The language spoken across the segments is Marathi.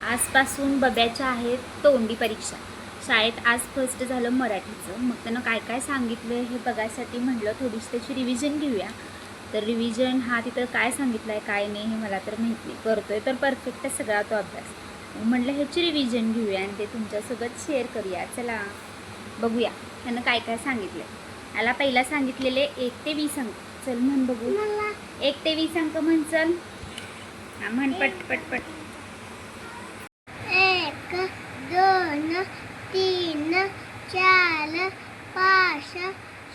आजपासून बब्याच्या आहेत तोंडी परीक्षा. शाळेत आज फर्स्ट झालं मराठीचं. मग त्यानं काय काय सांगितलं हे बघायसाठी म्हटलं थोडीशी त्याची रिव्हिजन घेऊया. तर रिव्हिजन हा तिथं काय सांगितलं आहे काय नाही हे मला तर माहीत नाही. करतोय तर परफेक्ट सगळा तो अभ्यास. म्हटलं ह्याची रिव्हिजन घेऊया आणि ते तुमच्यासोबत शेअर करूया. चला बघूया त्यानं काय काय सांगितलं. याला पहिला सांगितलेले 1 ते 20 अंक. चल म्हण बघू. 1 ते 20 अंक म्हण. चल हा म्हण पट पट पट. 1 2 3 4 5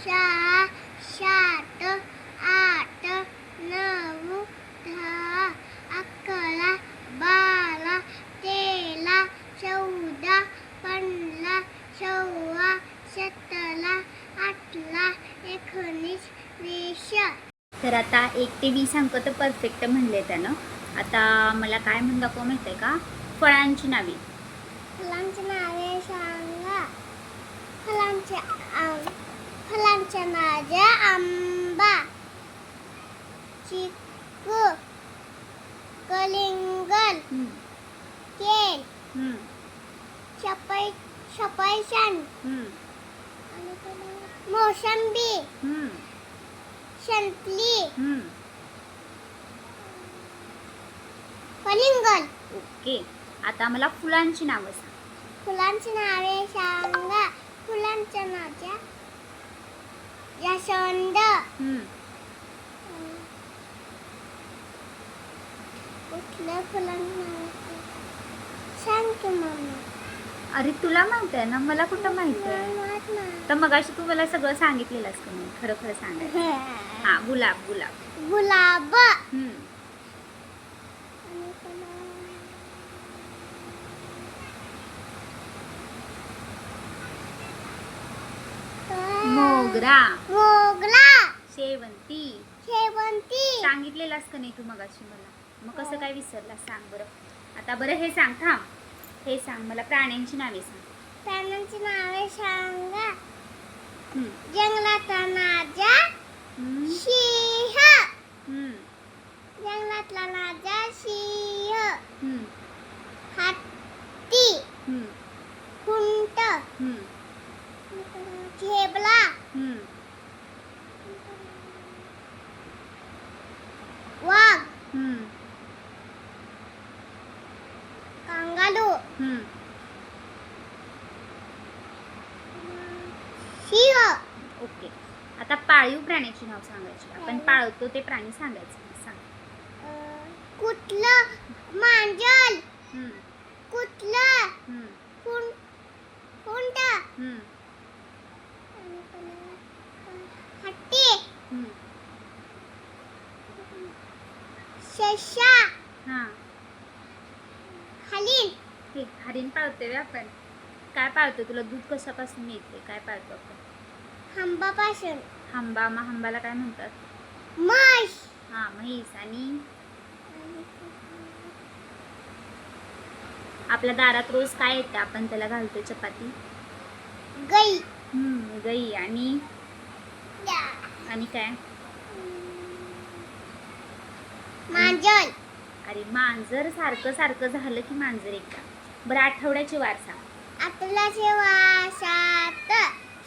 6 7 8 9 10 11 12 13 14 15 16 17 18 19 20. तर आता 1 ते 20 अंक तर परफेक्ट म्हणले त्यानं. आता मला काय म्हणून दाखवा माहिती आहे का? फळांची नावे. फळांची नावे सांगा. फळांच्या नावे आंबा, चिकू, कलिंगड, केळ, सफरचंद, मोसंबी, संत्री, कलिंगड. ओके. आता मला फुलांची नावं सांग. फुलांची नावे सांगा. फुलांच्या नावे जास्वंद, कुठल्या फुलांची नावे सांग की मम्मी. अरे तुला माहित आहे ना, मला कुठं माहित आहे. तर मगाशी तू मला सगळं सांगितलेलंस का नाही? खरं खरं सांगायचं. हा गुलाब. गुलाब, मोगरा, शेवंती. सांगितलेलास का नाही तू मगाशी मला? मग कसं काय विसरलास सांग बरं. आता बरं हे सांग. थांब, हे सांग मला प्राण्यांची नावे सांग. प्राण्यांची नावे सांगा. जंगलातला राजा सिंह, जंगलातला राजा सिंह, हत्ती, उंट, झेब्रा, वाघ, कांगारू, सिंह. ओके. आता पाळीव प्राण्याची नाव सांगायची. आपण पाळतो ते प्राणी सांगायचं. सांग. कुठलं मांजर, कुठलं उंट, हत्ती, ससा, हरिण. हे हरिण पाळतोय आपण. काय पाळतो? तुला दूध कशापासून मिळते? काय पाळतो आपण? हंबापासून. हंबा. मग हंबाला काय म्हणतात? म्हैस. हा म्हैस. आणि आपल्या दारात रोज काय येतं? आपण त्याला घालतो चपाती. गाई. गाई. आणि काय? मांजर. अरे मांजर सारखं सारखं झालं की मांजर एकदा. बरं आठवड्याची वार सांग. आठवड्याचे वार 7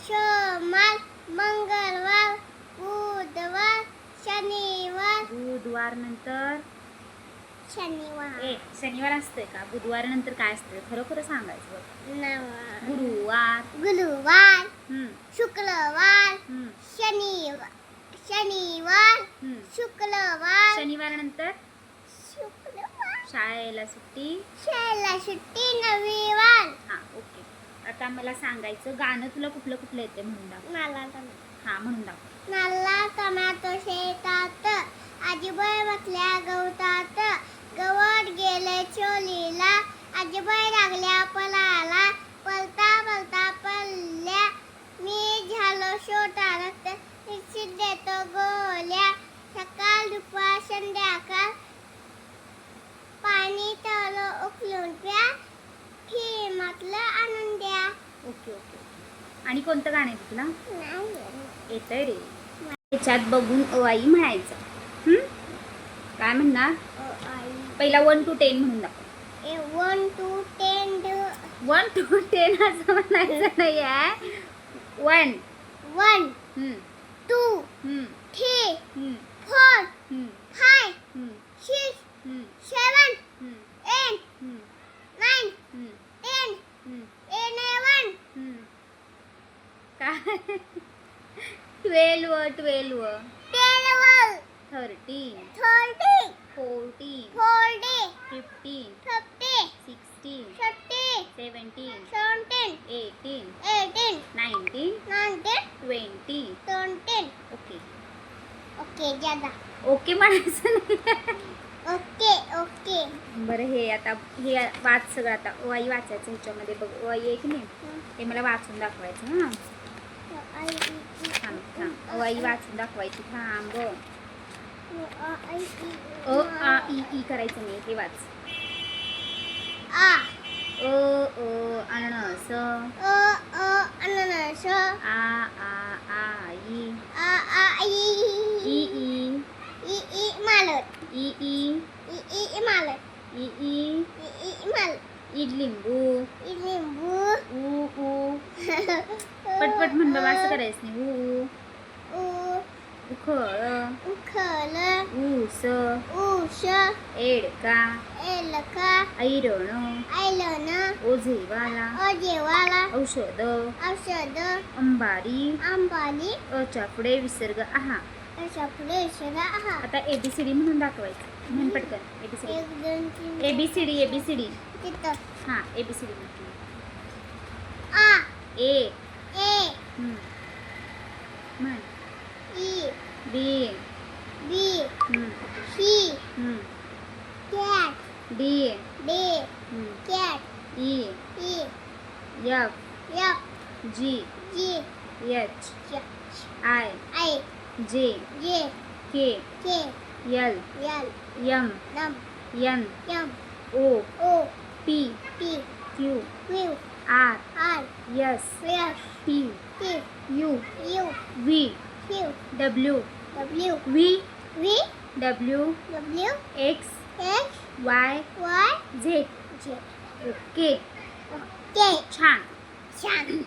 सोमवार, मंगळवार, बुधवार, शनिवार. बुधवार नंतर शनिवार. शनिवार असतंय का? बुधवार नंतर काय असतं? खरं खरं सांगायचं बघ. गुरुवार, शुक्रवार, शनिवार, शुक्रवार. शनिवार नंतर शाळेला सुट्टी. रविवार. हा ओके. आता मला सांगायचं गाणं तुला कुठलं कुठलं येते म्हणून दाखव. म्हणून दाखव. नाला टोमॅटो शेतात, आजीबाई बसल्या गवतात, गवत गेले चोलीला, आजीबाई लागल्या पळाला, पळता पळता पडल्या, मी झालो छोटा रक्त, निश्चित देतो गोल्या, सकाळ दुपार संध्याकाळ, पाणी तळं उकळून प्या, फिल्मातलं आणून द्या. ओके. आणि कोणतं गाणं आहे तुला? येतंय रे. त्याच्यात बघून आई म्हणायचं. काय म्हणणार? पहिला 1 to 10 म्हणून दाखव. 1 to 10 1 to 10 असं म्हणायचं नाही आहे. 1 1 2 3 4 5 6 7 8 9 10 11 काय 12 12 12 13 13 14 14 15 15 16 15 17 17 18 18 19 19 20 20 ओके ओके ज्यादा ओके म्हणायचं नाही. ओके ओके बरं हे आता हे वाच सगळं आता वाई वाचायचं ह्याच्यामध्ये बघ वाई आहे की नाही ते मला वाचून दाखवायचं हां. थांब थांब वाई वाचून दाखवायची थांब. आ ई करायचं नाही हे वाच. आ अननस अननस आई ई ई मालत ई मालत ई माल लिंबू लिंबू ऊ पटपट म्हण बाबा असं करायचं नाही. उखळ उखल ऊस ऊस एडका एलका ऐरण ऐलन ओझेवाला अजेवाला औषध औषध अंबारी अंबाली अच्या पुढे विसर्ग आहा. अशा पुढे शरा आहा. आता एबीसीडी म्हणून दाखवायचं म्हण पटकन एबीसीडी 1 2 3 एबीसीडी एबीसीडी तिथं हां एबीसीडी म्हटली. आ ए ए म्हण E B B C cat D day cat E E F F G G H H I I J J K K L L M नम N M O O P P Q Q R R S S T T U U V Q W W V V W W X X Y Y Z. जे ओके ओके छान. छान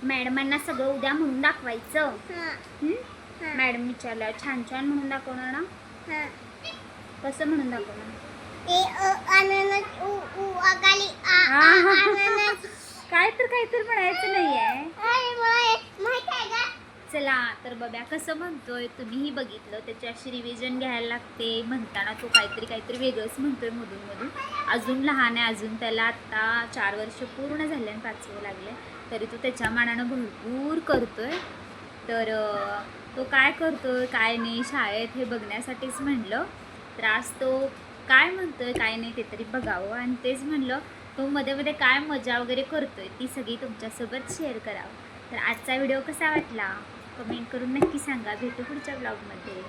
मॅडमांना सगळं उद्या म्हणून दाखवायचं. हां हं? हां मॅडम विचारल्यावर छान छान म्हणून दाखवणार ना. हां कसं म्हणून दाखवणार. ए अननस उ आगाली हा. अननस काय तर म्हणायचं नाहीये. अरे मला माहित आहे का चला तर बघा कसं म्हणतोय तुम्हीही बघितलं त्याची अशी रिव्हिजन घ्यायला लागते. म्हणताना तो काहीतरी वेगळंच म्हणतोय मधून अजून लहान आहे अजून त्याला आत्ता 4 वर्ष पूर्ण झाले आणि 5वं लागले तरी तो त्याच्या मानानं भरपूर करतोय. तर तो काय करतोय काय नाही शाळेत हे बघण्यासाठीच म्हणलं. तर आज तो काय म्हणतोय काय नाही ते तरी बघावं आणि तेच म्हणलं तो मध्ये मध्ये काय मजा वगैरे करतोय ती सगळी तुमच्यासोबत शेअर करावं. तर आजचा व्हिडिओ कसा वाटला कमेंट करून नक्की सांगा. भेटू पुढच्या ब्लॉगमध्ये.